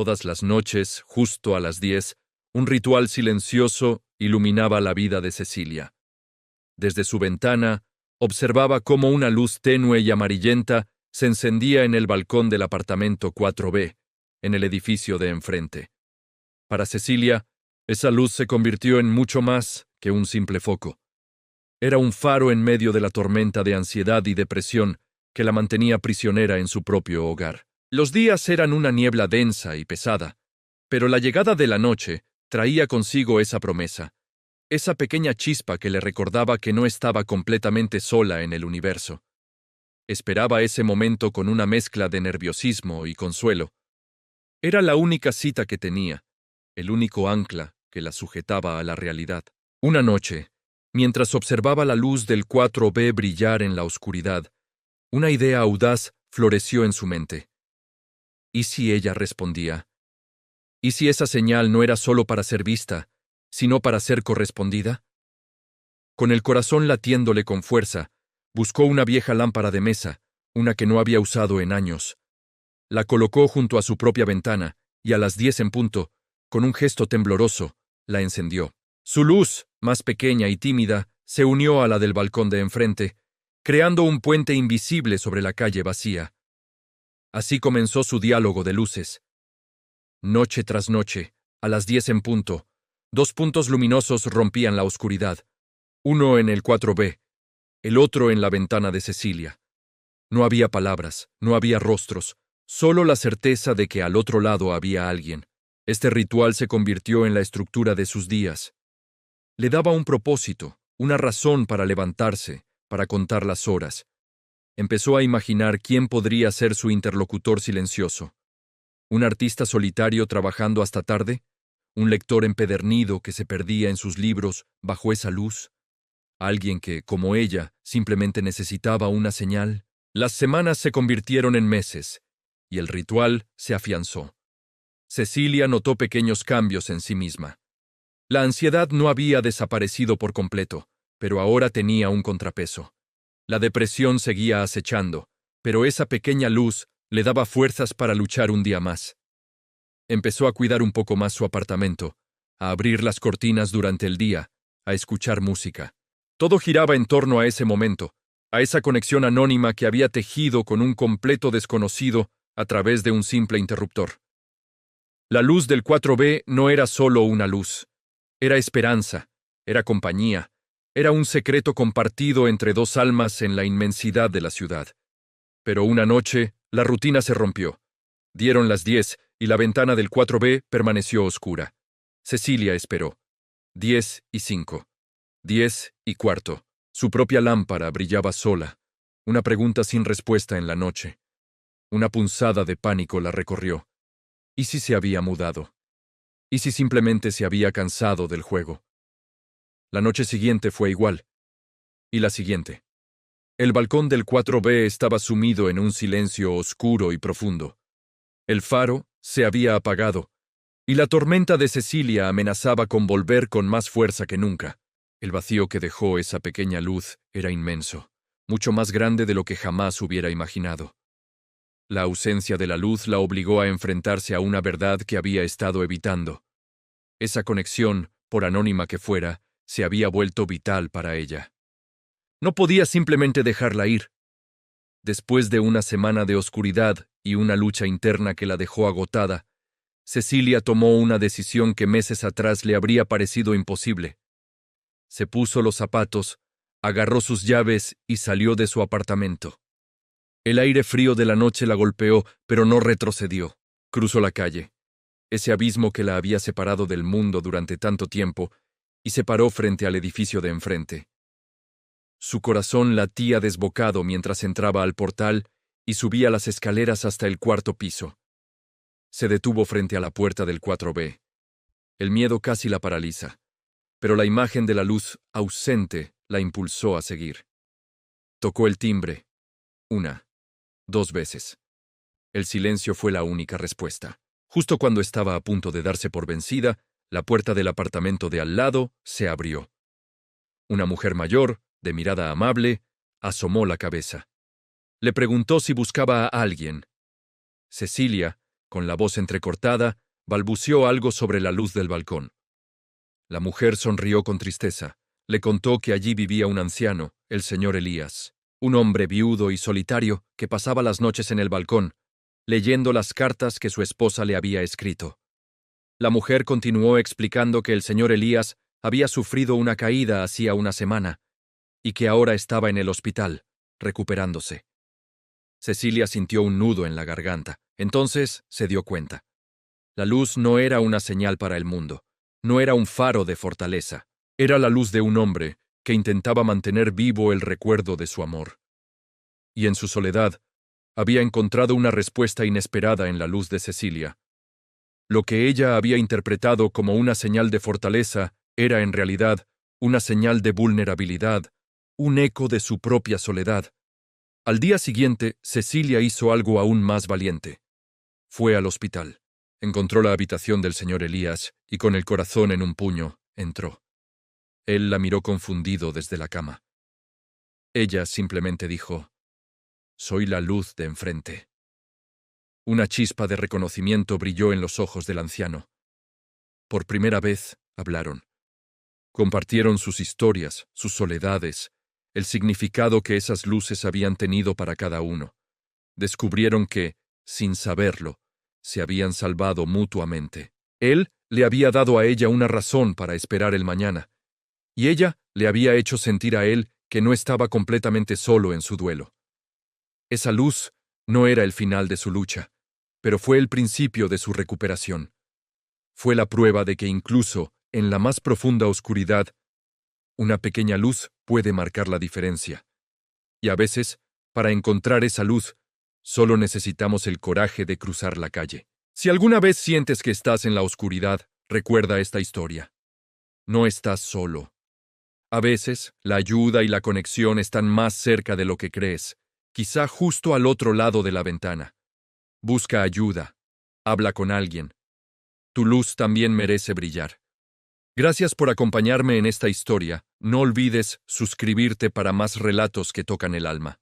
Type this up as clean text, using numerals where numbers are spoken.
Todas las noches, justo a las 10, un ritual silencioso iluminaba la vida de Cecilia. Desde su ventana, observaba cómo una luz tenue y amarillenta se encendía en el balcón del apartamento 4B, en el edificio de enfrente. Para Cecilia, esa luz se convirtió en mucho más que un simple foco. Era un faro en medio de la tormenta de ansiedad y depresión que la mantenía prisionera en su propio hogar. Los días eran una niebla densa y pesada, pero la llegada de la noche traía consigo esa promesa, esa pequeña chispa que le recordaba que no estaba completamente sola en el universo. Esperaba ese momento con una mezcla de nerviosismo y consuelo. Era la única cita que tenía, el único ancla que la sujetaba a la realidad. Una noche, mientras observaba la luz del 4B brillar en la oscuridad, una idea audaz floreció en su mente. ¿Y si ella respondía? ¿Y si esa señal no era solo para ser vista, sino para ser correspondida? Con el corazón latiéndole con fuerza, buscó una vieja lámpara de mesa, una que no había usado en años. La colocó junto a su propia ventana, y a las 10 en punto, con un gesto tembloroso, la encendió. Su luz, más pequeña y tímida, se unió a la del balcón de enfrente, creando un puente invisible sobre la calle vacía. Así comenzó su diálogo de luces. Noche tras noche, a las 10 en punto, dos puntos luminosos rompían la oscuridad, uno en el 4B, el otro en la ventana de Cecilia. No había palabras, no había rostros, solo la certeza de que al otro lado había alguien. Este ritual se convirtió en la estructura de sus días. Le daba un propósito, una razón para levantarse, para contar las horas. Empezó a imaginar quién podría ser su interlocutor silencioso. ¿Un artista solitario trabajando hasta tarde? ¿Un lector empedernido que se perdía en sus libros bajo esa luz? ¿Alguien que, como ella, simplemente necesitaba una señal? Las semanas se convirtieron en meses, y el ritual se afianzó. Cecilia notó pequeños cambios en sí misma. La ansiedad no había desaparecido por completo, pero ahora tenía un contrapeso. La depresión seguía acechando, pero esa pequeña luz le daba fuerzas para luchar un día más. Empezó a cuidar un poco más su apartamento, a abrir las cortinas durante el día, a escuchar música. Todo giraba en torno a ese momento, a esa conexión anónima que había tejido con un completo desconocido a través de un simple interruptor. La luz del 4B no era solo una luz. Era esperanza, era compañía, era un secreto compartido entre dos almas en la inmensidad de la ciudad. Pero una noche, la rutina se rompió. Dieron las 10 y la ventana del 4B permaneció oscura. Cecilia esperó. 10:05. 10:15. Su propia lámpara brillaba sola. Una pregunta sin respuesta en la noche. Una punzada de pánico la recorrió. ¿Y si se había mudado? ¿Y si simplemente se había cansado del juego? La noche siguiente fue igual. Y la siguiente. El balcón del 4B estaba sumido en un silencio oscuro y profundo. El faro se había apagado, y la tormenta de Cecilia amenazaba con volver con más fuerza que nunca. El vacío que dejó esa pequeña luz era inmenso, mucho más grande de lo que jamás hubiera imaginado. La ausencia de la luz la obligó a enfrentarse a una verdad que había estado evitando. Esa conexión, por anónima que fuera, se había vuelto vital para ella. No podía simplemente dejarla ir. Después de una semana de oscuridad y una lucha interna que la dejó agotada, Cecilia tomó una decisión que meses atrás le habría parecido imposible. Se puso los zapatos, agarró sus llaves y salió de su apartamento. El aire frío de la noche la golpeó, pero no retrocedió. Cruzó la calle, ese abismo que la había separado del mundo durante tanto tiempo, y se paró frente al edificio de enfrente. Su corazón latía desbocado mientras entraba al portal y subía las escaleras hasta el 4.º piso. Se detuvo frente a la puerta del 4B. El miedo casi la paraliza, pero la imagen de la luz ausente la impulsó a seguir. Tocó el timbre. 1, 2 veces. El silencio fue la única respuesta. Justo cuando estaba a punto de darse por vencida, la puerta del apartamento de al lado se abrió. Una mujer mayor, de mirada amable, asomó la cabeza. Le preguntó si buscaba a alguien. Cecilia, con la voz entrecortada, balbuceó algo sobre la luz del balcón. La mujer sonrió con tristeza. Le contó que allí vivía un anciano, el señor Elías, un hombre viudo y solitario que pasaba las noches en el balcón, leyendo las cartas que su esposa le había escrito. La mujer continuó explicando que el señor Elías había sufrido una caída hacía una semana y que ahora estaba en el hospital, recuperándose. Cecilia sintió un nudo en la garganta. Entonces se dio cuenta. La luz no era una señal para el mundo, no era un faro de fortaleza, era la luz de un hombre que intentaba mantener vivo el recuerdo de su amor. Y en su soledad, había encontrado una respuesta inesperada en la luz de Cecilia. Lo que ella había interpretado como una señal de fortaleza era en realidad una señal de vulnerabilidad, un eco de su propia soledad. Al día siguiente, Cecilia hizo algo aún más valiente. Fue al hospital. Encontró la habitación del señor Elías y con el corazón en un puño, entró. Él la miró confundido desde la cama. Ella simplemente dijo: «Soy la luz de enfrente». Una chispa de reconocimiento brilló en los ojos del anciano. Por primera vez hablaron. Compartieron sus historias, sus soledades, el significado que esas luces habían tenido para cada uno. Descubrieron que, sin saberlo, se habían salvado mutuamente. Él le había dado a ella una razón para esperar el mañana, y ella le había hecho sentir a él que no estaba completamente solo en su duelo. Esa luz no era el final de su lucha, pero fue el principio de su recuperación. Fue la prueba de que incluso en la más profunda oscuridad, una pequeña luz puede marcar la diferencia. Y a veces, para encontrar esa luz, solo necesitamos el coraje de cruzar la calle. Si alguna vez sientes que estás en la oscuridad, recuerda esta historia. No estás solo. A veces, la ayuda y la conexión están más cerca de lo que crees, quizá justo al otro lado de la ventana. Busca ayuda. Habla con alguien. Tu luz también merece brillar. Gracias por acompañarme en esta historia. No olvides suscribirte para más relatos que tocan el alma.